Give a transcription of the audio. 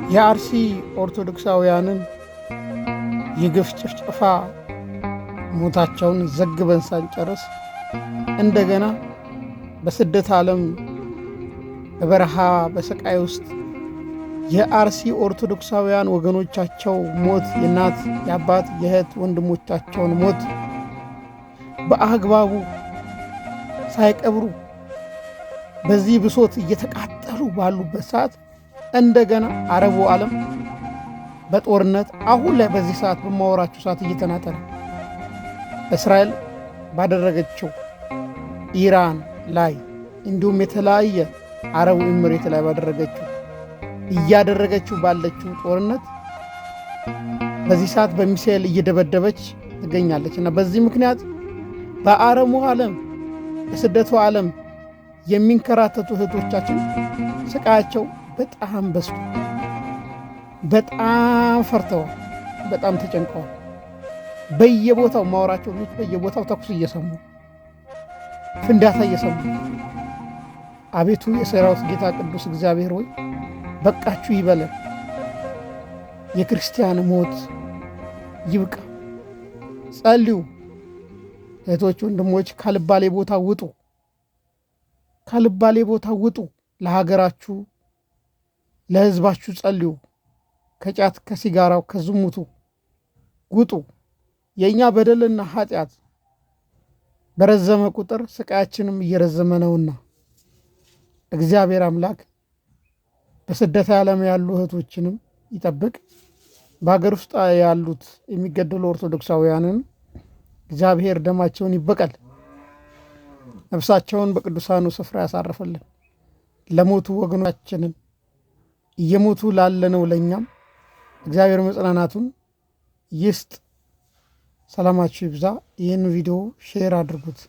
የአርሲ ኦርቶዶክሳውያንን የግፍ ጭፍጨፋ ሞታቸውን ዘግበን ሳንጨርስ እንደገና በስደት ዓለም በበረሃ በስቃይ ውስጥ የአርሲ ኦርቶዶክሳውያን ወገኖቻቸው ሞት፣ የእናት የአባት የእህት ወንድሞቻቸውን ሞት በአግባቡ ሳይቀብሩ በዚህ ብሶት እየተቃጠሉ ባሉበት ሰዓት እንደገና አረቡ ዓለም በጦርነት አሁን ላይ በዚህ ሰዓት በማወራችሁ ሰዓት እየተናጠረ እስራኤል ባደረገችው ኢራን ላይ እንዲሁም የተለያየ አረቡ ኤምሬት ላይ እያደረገችው ባለችው ጦርነት በዚህ ሰዓት በሚሳኤል እየደበደበች ትገኛለች እና በዚህ ምክንያት በአረቡ ዓለም በስደቱ ዓለም የሚንከራተቱ እህቶቻችን ስቃያቸው በጣም በዝቶ በጣም ፈርተዋል፣ በጣም ተጨንቀዋል። በየቦታው ማወራቸው ልጆች በየቦታው ተኩስ እየሰሙ ፍንዳታ እየሰሙ አቤቱ የሰራዊት ጌታ ቅዱስ እግዚአብሔር ሆይ በቃችሁ ይበለን። የክርስቲያን ሞት ይብቃ። ጸልዩ እህቶች ወንድሞች፣ ካልባሌ ቦታ ውጡ፣ ካልባሌ ቦታ ውጡ። ለሀገራችሁ ለሕዝባችሁ ጸልዩ። ከጫት ከሲጋራው ከዝሙቱ ውጡ። የእኛ በደልና ኃጢአት በረዘመ ቁጥር ስቃያችንም እየረዘመ ነውና እግዚአብሔር አምላክ በስደት ዓለም ያሉ እህቶችንም ይጠብቅ። በሀገር ውስጥ ያሉት የሚገደሉ ኦርቶዶክሳውያንን እግዚአብሔር ደማቸውን ይበቀል፣ ነፍሳቸውን በቅዱሳኑ ስፍራ ያሳርፍልን። ለሞቱ ወገኖቻችንን እየሞቱ ላለነው ለእኛም እግዚአብሔር መጽናናቱን ይስጥ። ሰላማችሁ ይብዛ። ይህን ቪዲዮ ሼር አድርጉት።